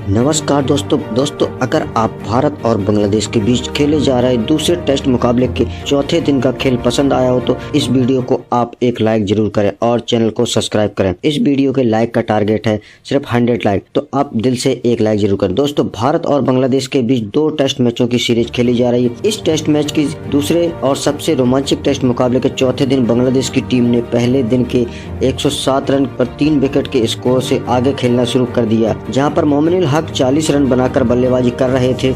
नमस्कार दोस्तों अगर आप भारत और बांग्लादेश के बीच खेले जा रहे दूसरे टेस्ट मुकाबले के चौथे दिन का खेल पसंद आया हो तो इस वीडियो को आप एक लाइक जरूर करें और चैनल को सब्सक्राइब करें। इस वीडियो के लाइक का टारगेट है सिर्फ 100 लाइक, तो आप दिल से एक लाइक जरूर करें। दोस्तों, भारत और बांग्लादेश के बीच 2 टेस्ट मैचों की सीरीज खेली जा रही है। इस टेस्ट मैच की दूसरे और सबसे रोमांचक टेस्ट मुकाबले के चौथे दिन बांग्लादेश की टीम ने पहले दिन के 107 रन पर 3 विकेट के स्कोर से आगे खेलना शुरू कर दिया, जहां पर मोमिनुल हक 40 रन बनाकर बल्लेबाजी कर रहे थे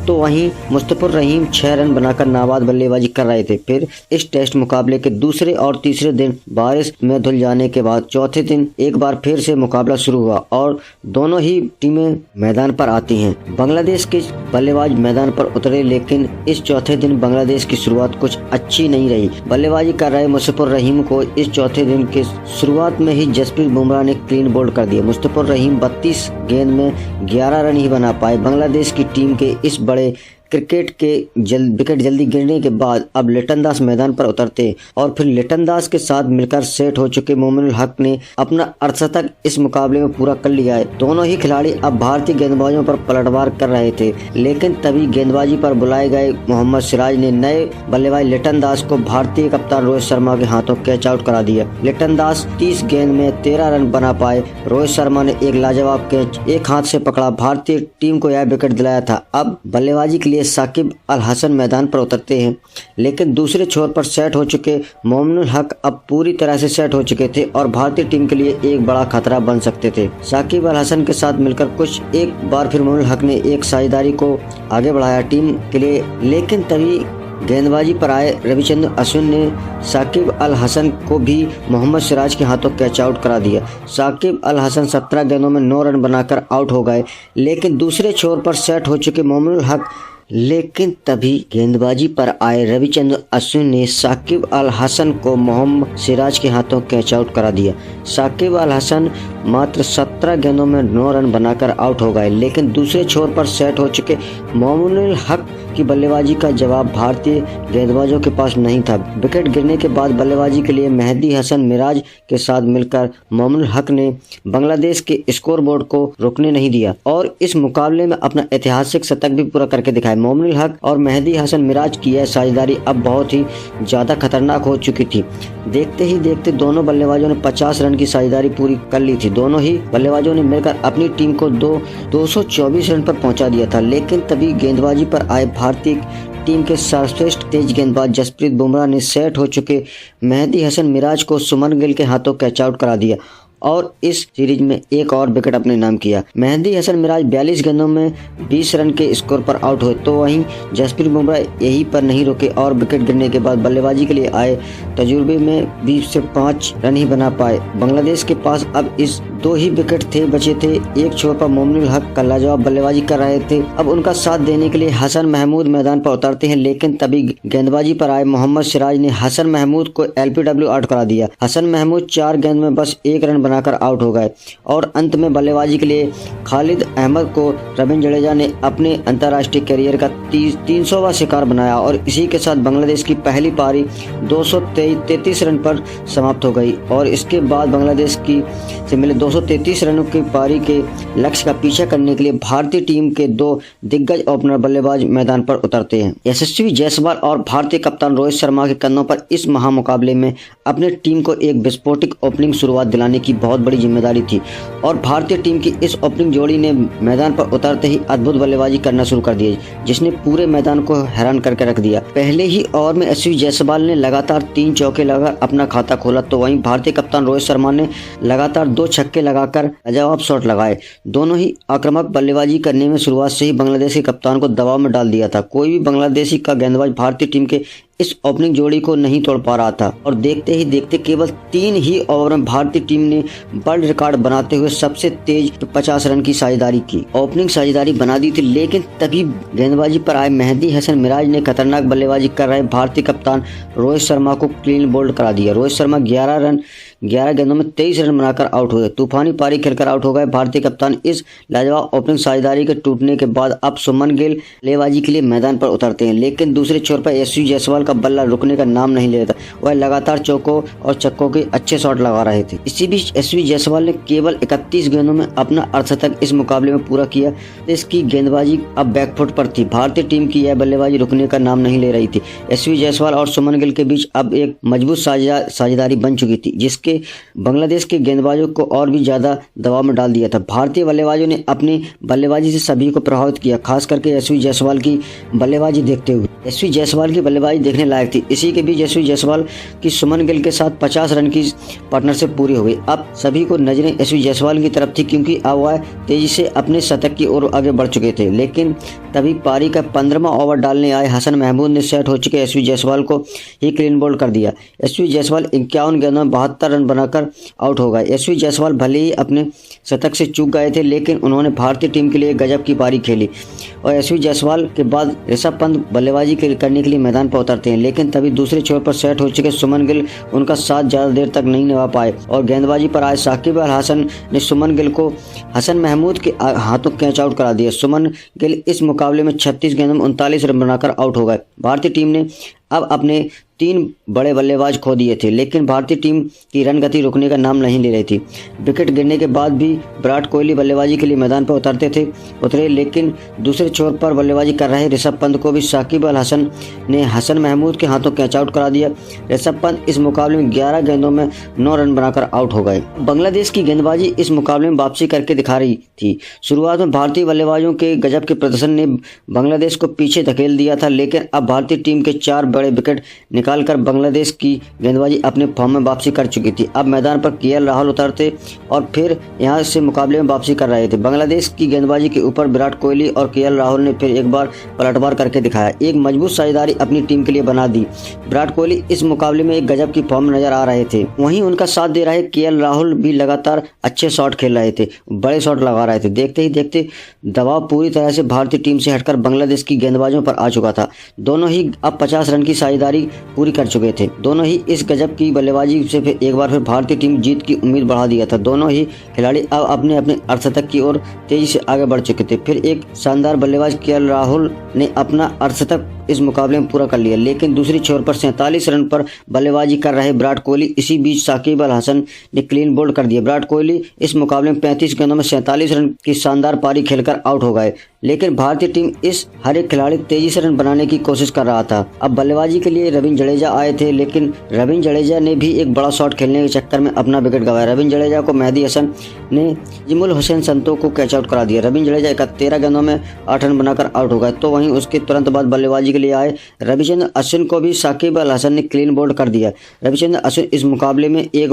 तो वहीं मुस्तफिजुर रहीम 6 रन बनाकर नाबाद बल्लेबाजी कर रहे थे। फिर इस टेस्ट मुकाबले के दूसरे और तीसरे दिन बारिश में धुल जाने के बाद चौथे दिन एक बार फिर से मुकाबला शुरू हुआ और दोनों ही टीमें मैदान पर आती हैं। बांग्लादेश के बल्लेबाज मैदान पर उतरे, लेकिन इस चौथे दिन बांग्लादेश की शुरुआत कुछ अच्छी नहीं रही। बल्लेबाजी कर रहे मुस्तफिजुर रहीम को इस चौथे दिन के शुरुआत में ही जसप्रीत बुमराह ने क्लीन बोल्ड कर दिया। मुस्तफिजुर रहीम 32 गेंद में 11 रन ही बना पाए। बांग्लादेश की टीम के इस बड़े क्रिकेट के विकेट जल्दी गिरने के बाद अब लिटन दास मैदान पर उतरते और फिर लिटन दास के साथ मिलकर सेट हो चुके मोमिनुल हक ने अपना अर्धशतक इस मुकाबले में पूरा कर लिया है। दोनों ही खिलाड़ी अब भारतीय गेंदबाजों पर पलटवार कर रहे थे, लेकिन तभी गेंदबाजी पर बुलाए गए मोहम्मद सिराज ने नए बल्लेबाज लिटन दास को भारतीय कप्तान रोहित शर्मा के हाथों कैच आउट करा दिया। लिटन दास 30 गेंद में 13 रन बना पाए। रोहित शर्मा ने एक लाजवाब कैच एक हाथ से पकड़ा, भारतीय टीम को यह विकेट दिलाया था। अब बल्लेबाजी के लिए साकिब अल हसन मैदान पर उतरते हैं, लेकिन दूसरे छोर पर सेट हो चुके मोमिनुल हक अब पूरी तरह से सेट हो चुके थे और भारतीय टीम के लिए एक बड़ा खतरा बन सकते थे। साकिब अल हसन के साथ मिलकर कुछ एक बार फिर मोमिनुल हक ने एक साझेदारी को आगे बढ़ाया टीम के लिए, लेकिन तभी गेंदबाजी पर आए रविचंद्रन अश्विन ने साकिब अल हसन को भी मोहम्मद सिराज के हाथों कैच आउट करा दिया। साकिब अल हसन 17 गेंदों में 9 रन बनाकर आउट हो गए, लेकिन दूसरे छोर पर सेट हो चुके मोमिनुल हक लेकिन तभी गेंदबाजी पर आए रविचंद्रन अश्विन ने साकिब अल हसन को मोहम्मद सिराज के हाथों कैच आउट करा दिया। साकिब अल हसन मात्र 17 गेंदों में 9 रन बनाकर आउट हो गए, लेकिन दूसरे छोर पर सेट हो चुके मोमिनुल हक की बल्लेबाजी का जवाब भारतीय गेंदबाजों के पास नहीं था। विकेट गिरने के बाद बल्लेबाजी के लिए मेहदी हसन मिराज के साथ मिलकर मोमिनुल हक ने बांग्लादेश के स्कोरबोर्ड को रुकने नहीं दिया और इस मुकाबले में अपना ऐतिहासिक शतक भी पूरा करके दिखाया। मोमिनुल हक और मेहदी हसन मिराज की यह साझेदारी अब बहुत ही ज्यादा खतरनाक हो चुकी थी। देखते ही देखते दोनों बल्लेबाजों ने 50 रन की साझेदारी पूरी कर ली थी। दोनों ही बल्लेबाजों ने मिलकर अपनी टीम को 224 रन पर पहुंचा दिया था, लेकिन तभी गेंदबाजी पर आए भारतीय टीम के सर्वश्रेष्ठ तेज गेंदबाज जसप्रीत बुमराह ने सेट हो चुके मेहदी हसन मिराज को सुमन गिल के हाथों कैच आउट करा दिया और इस सीरीज में एक और विकेट अपने नाम किया। मेहदी हसन मिराज 42 गेंदों में 20 रन के स्कोर पर आउट हुए, तो वहीं जसप्रीत बुमराह यहीं पर नहीं रुके और विकेट गिरने के बाद बल्लेबाजी के लिए आए तजुर्बे में 20 से 5 रन ही बना पाए। बांग्लादेश के पास अब इस 2 ही विकेट बचे थे। एक छोर पर मोमिनुल हक का लाजवाब बल्लेबाजी कर रहे थे। अब उनका साथ देने के लिए हसन महमूद मैदान पर उतरते हैं, लेकिन तभी गेंदबाजी पर आए मोहम्मद सिराज ने हसन महमूद को LPW आउट करा दिया। हसन महमूद 4 गेंद में बस 1 रन बनाकर आउट हो गए और अंत में बल्लेबाजी के लिए खालिद अहमद को रविंद्र जडेजा ने अपने अंतर्राष्ट्रीय करियर का 300वां शिकार बनाया और इसी के साथ बांग्लादेश की पहली पारी 233 रन पर समाप्त हो गई और इसके बाद बांग्लादेश की से मिले 233 रनों की पारी के लक्ष्य का पीछा करने के लिए भारतीय टीम के 2 दिग्गज ओपनर बल्लेबाज मैदान पर उतरते हैं। यशस्वी जायसवाल और भारतीय कप्तान रोहित शर्मा के कंधों पर इस महामुकाबले में अपने टीम को एक विस्फोटक ओपनिंग शुरुआत दिलाने की बहुत बड़ी जिम्मेदारी थी और भारतीय टीम की इस ओपनिंग जोड़ी ने मैदान पर उतरते ही अद्भुत बल्लेबाजी करना शुरू कर दी, जिसने पूरे मैदान को हैरान करके रख दिया। पहले ही ओवर में यशस्वी जायसवाल ने लगातार 3 चौके लगाकर अपना खाता खोला, तो वहीं भारतीय कप्तान रोहित शर्मा ने लगातार 2 छक्के लगाकर लाजवाब शॉट लगाए। दोनों ही आक्रामक बल्लेबाजी करने में शुरुआत से ही बांग्लादेश के कप्तान को दबाव में डाल दिया था। कोई भी बांग्लादेशी का गेंदबाज भारतीय टीम के इस ओपनिंग जोड़ी को नहीं तोड़ पा रहा था और देखते ही देखते केवल 3 ही ओवर में भारतीय टीम ने वर्ल्ड रिकॉर्ड बनाते हुए सबसे तेज 50 रन की साझेदारी की। ओपनिंग साझेदारी बना दी थी, लेकिन तभी गेंदबाजी पर आए मेहदी हसन मिराज ने खतरनाक बल्लेबाजी कर रहे भारतीय कप्तान रोहित शर्मा को क्लीन बोल्ड करा दिया। रोहित शर्मा 11 रन 11 गेंदों में 23 रन बनाकर आउट हुए। तूफानी पारी खेलकर आउट हो गए भारतीय कप्तान। इस लाजवाब ओपनिंग साझेदारी के टूटने के बाद अब सुमन गिल बल्लेबाजी के लिए मैदान पर उतरते हैं, लेकिन दूसरे छोर पर यशस्वी जायसवाल का बल्ला रुकने का नाम नहीं ले रहा था। वह लगातार चौकों और छक्कों के अच्छे शॉट लगा रहे थे। इसी बीच यशस्वी जायसवाल ने केवल 31 गेंदों में अपना अर्धशतक इस मुकाबले में पूरा किया। इसकी गेंदबाजी अब बैकफुट पर थी। भारतीय टीम की यह बल्लेबाजी रुकने का नाम नहीं ले रही थी। यशस्वी जायसवाल और सुमन गिल के बीच अब एक मजबूत साझेदारी बन चुकी थी, जिसके बांग्लादेश के गेंदबाजों को और भी ज्यादा दबाव में डाल दिया था। भारतीय बल्लेबाजों ने अपनी बल्लेबाजी से सभी को प्रभावित किया, खास करके यशस्वी जायसवाल की बल्लेबाजी देखते हुए। यशस्वी जायसवाल की बल्लेबाजी देखने लायक थी। इसी के बीच यशस्वी जायसवाल की सुमन गिल के साथ 50 रन की पार्टनरशिप पूरी हो गई। अब सभी को नजरें यशस्वी जायसवाल की तरफ थी, क्योंकि अब वह तेजी से अपने शतक की ओर आगे बढ़ चुके थे। लेकिन तभी पारी का 15वां ओवर डालने आए हसन महमूद ने सेट हो चुके यशस्वी जायसवाल को ही क्लीन बोल्ड कर दिया। यशस्वी जायसवाल 51 गेंदों में 72 रन बनाकर आउट हो गए। यशस्वी जायसवाल भले ही अपने शतक से चूक गए थे, लेकिन उन्होंने भारतीय टीम के लिए गजब की पारी खेली और यशस्वी जायसवाल के बाद ऋषभ पंत बल्लेबाजी करने के लिए मैदान पर उतरते हैं। लेकिन तभी दूसरे छोर पर सेट हो चुके सुमन गिल उनका साथ ज्यादा देर तक नहीं निभा पाए और गेंदबाजी पर आए साकिब अल हसन ने सुमन गिल को हसन महमूद के हाथों कैच आउट करा दिया। सुमन गिल इस मुकाबले में 36 गेंदों में 39 रन बनाकर आउट हो गए। भारतीय टीम ने अब अपने 3 बड़े बल्लेबाज खो दिए थे, लेकिन भारतीय टीम की रन गति रुकने का नाम नहीं ले रही थी। विकेट गिरने के बाद भी विराट कोहली बल्लेबाजी के लिए मैदान पर उतरे, लेकिन दूसरे छोर पर बल्लेबाजी कर रहे ऋषभ पंत को भी साकिब अल हसन ने हसन महमूद के हाथों कैच आउट करा दिया। ऋषभ पंत इस मुकाबले में 11 गेंदों में 9 रन बनाकर आउट हो गए। बांग्लादेश की गेंदबाजी इस मुकाबले में वापसी करके दिखा रही थी। शुरुआत में भारतीय बल्लेबाजों के गजब के प्रदर्शन ने बांग्लादेश को पीछे धकेल दिया था, लेकिन अब भारतीय टीम के 4 बड़े विकेट निकालकर बांग्लादेश की गेंदबाजी अपने फॉर्म में वापसी कर चुकी थी। अब मैदान पर केएल राहुल उतरते और फिर यहां से मुकाबले में वापसी कर रहे थे। बांग्लादेश की गेंदबाजी के ऊपर विराट कोहली और केएल राहुल ने फिर एक बार पलटवार करके दिखाया। एक मजबूत साझेदारी अपनी टीम के लिए बना दी। विराट कोहली इस मुकाबले में एक गजब की फॉर्म में नजर आ रहे थे। वहीं उनका साथ दे रहे केएल राहुल भी लगातार अच्छे शॉट खेल रहे थे, बड़े शॉट लगा रहे थे। देखते ही देखते दबाव पूरी तरह से भारतीय टीम से हटकर बांग्लादेश की गेंदबाजों पर आ चुका था। दोनों ही अब 50 रन की साझेदारी पूरी कर चुके थे। दोनों ही इस गजब की बल्लेबाजी से फिर एक बार फिर भारतीय टीम जीत की उम्मीद बढ़ा दिया था। दोनों ही खिलाड़ी अब अपने अपने अर्धशतक की ओर तेजी से आगे बढ़ चुके थे। फिर एक शानदार बल्लेबाज केएल राहुल ने अपना अर्धशतक इस मुकाबले में पूरा कर लिया, लेकिन दूसरी छोर पर 47 रन पर बल्लेबाजी कर रहे विराट कोहली इसी बीच साकिब अल हसन ने क्लीन बोल्ड कर दिया। विराट कोहली इस मुकाबले में 35 गेंदों में 47 रन की शानदार पारी खेलकर आउट हो गए, लेकिन भारतीय टीम इस हर एक खिलाड़ी तेजी से रन बनाने की कोशिश कर रहा था। अब बल्लेबाजी के लिए रविंद्र जडेजा आए थे, लेकिन रविंद्र जडेजा ने भी एक बड़ा शॉट खेलने के चक्कर में अपना विकेट गंवाया। रविंद्र जडेजा को मेहदी हसन ने जिमुल हुसैन संतो को कैच आउट करा दिया। रविंद्र जडेजा 13 गेंदों में 8 रन बनाकर आउट हो गए। तो वहीं उसके तुरंत बाद बल्लेबाजी के लिए आए रविचंद्रन अश्विन को भी साकिब अल हसन ने क्लीन बोल्ड कर दिया। रविचंद्रन अश्विन इस मुकाबले में एक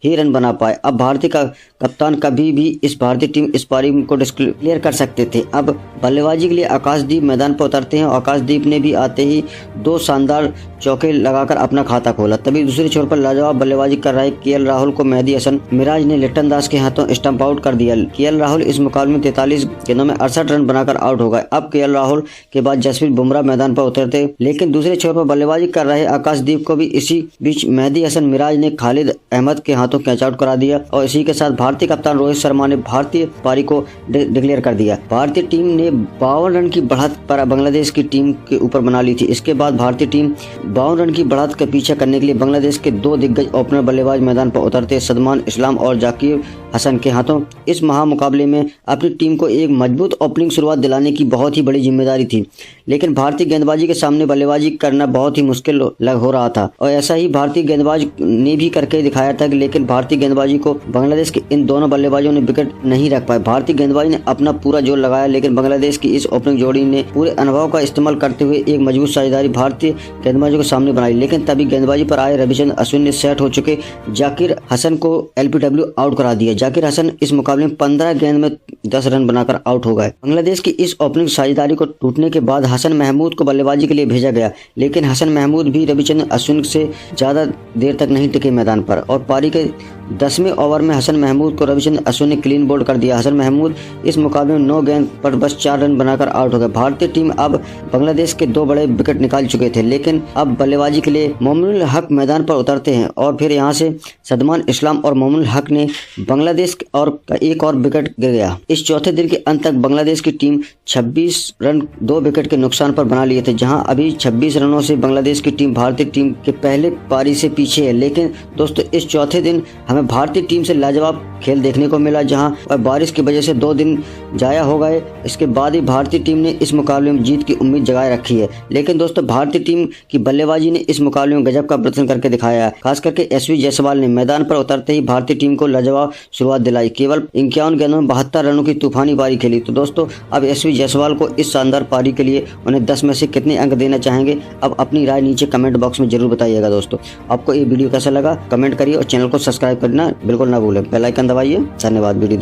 ही रन बना पाए। अब भारतीय का कप्तान कभी भी इस भारतीय टीम इस पारी को डिक्लेयर कर सकते थे। अब बल्लेबाजी के लिए आकाशदीप मैदान पर उतरते हैं। आकाशदीप ने भी आते ही 2 शानदार चौके लगाकर अपना खाता खोला। तभी दूसरे छोर पर लाजवाब बल्लेबाजी कर रहे केएल राहुल को मेहदी हसन मिराज ने लिट्टन दास के हाथों स्टंप आउट कर दिया। केएल राहुल इस मुकाबले में 43 गेंदों में 68 रन बनाकर आउट हो गए। अब केएल राहुल के बाद जसप्रीत बुमराह मैदान पर उतरते, लेकिन दूसरे छोर पर बल्लेबाजी कर रहे आकाशदीप को भी इसी बीच मेहदी हसन मिराज ने खालिद अहमद के हाथों कैच आउट करा दिया और इसी के साथ भारतीय कप्तान रोहित शर्मा ने भारतीय पारी को डिक्लेयर कर दिया। भारतीय टीम ने 52 रन की बढ़त पर बांग्लादेश की टीम के ऊपर बना ली थी। इसके बाद भारतीय टीम 52 रन की बढ़त का पीछा करने के लिए बांग्लादेश के 2 दिग्गज ओपनर बल्लेबाज मैदान पर उतरते। सदमान इस्लाम और जाकिर हसन के हाथों इस महामुकाबले में अपनी टीम को एक मजबूत ओपनिंग शुरुआत दिलाने की बहुत ही बड़ी जिम्मेदारी थी, लेकिन भारतीय गेंदबाजी के सामने बल्लेबाजी करना बहुत ही मुश्किल हो रहा था और ऐसा ही भारतीय गेंदबाज ने भी करके दिखाया था। लेकिन भारतीय गेंदबाजी को बांग्लादेश के इन दोनों बल्लेबाजों ने विकेट नहीं रख पाए। भारतीय गेंदबाजी ने अपना पूरा जोर लगाया, लेकिन बांग्लादेश की इस ओपनिंग जोड़ी ने पूरे अनुभव का इस्तेमाल करते हुए एक मजबूत साझेदारी भारतीय गेंदबाजों के सामने बनाई। लेकिन तभी गेंदबाजी पर आए रविचंद्रन अश्विन ने सेट हो चुके जाकिर हसन को LBW आउट करा दिया। जाकिर हसन इस मुकाबले में 15 गेंद में 10 रन बनाकर आउट हो गए। बांग्लादेश की इस ओपनिंग साझेदारी को टूटने के बाद हसन महमूद को बल्लेबाजी के लिए भेजा गया, लेकिन हसन महमूद भी रविचंद्रन अश्विन से ज्यादा देर तक नहीं टिके मैदान पर और पारी के 10वें ओवर में हसन महमूद को रविचंद्र अश्विन ने क्लीन बोल्ड कर दिया। हसन महमूद इस मुकाबले में 9 गेंद पर बस 4 रन बनाकर आउट हो गए। भारतीय टीम अब बांग्लादेश के 2 बड़े विकेट निकाल चुके थे, लेकिन अब बल्लेबाजी के लिए मोमिनुल हक मैदान पर उतरते हैं और फिर यहां से सदमान इस्लाम और मोमिनुल हक ने बांग्लादेश और एक और विकेट गिर गया। इस चौथे दिन के अंत तक बांग्लादेश की टीम 26 रन 2 विकेट के नुकसान पर बना लिए थे, जहां अभी 26 रनों से बांग्लादेश की टीम भारतीय टीम के पहले पारी से पीछे है। लेकिन दोस्तों इस चौथे दिन हमें भारतीय टीम से लाजवाब खेल देखने को मिला, जहां बारिश की वजह से 2 दिन जाया हो गए। इसके बाद ही भारतीय टीम ने इस मुकाबले में जीत की उम्मीद जगाए रखी है। लेकिन दोस्तों भारतीय टीम की बल्लेबाजी ने इस मुकाबले में गजब का प्रदर्शन करके दिखाया है। खास करके एसवी जायसवाल ने मैदान पर उतरते ही भारतीय टीम को लाजवाब शुरुआत दिलाई। केवल 51 गेंदों में 72 रनों की तूफानी पारी खेली। तो दोस्तों अब एसवी जायसवाल को इस शानदार पारी के लिए उन्हें 10 में से कितने अंक देना चाहेंगे, अब अपनी राय नीचे कमेंट बॉक्स में जरूर बताइएगा। दोस्तों आपको ये वीडियो कैसा लगा कमेंट करिए और चैनल को सब्सक्राइब करना बिल्कुल ना भूलें। बेल आइकन दबाइए। धन्यवाद वीडियो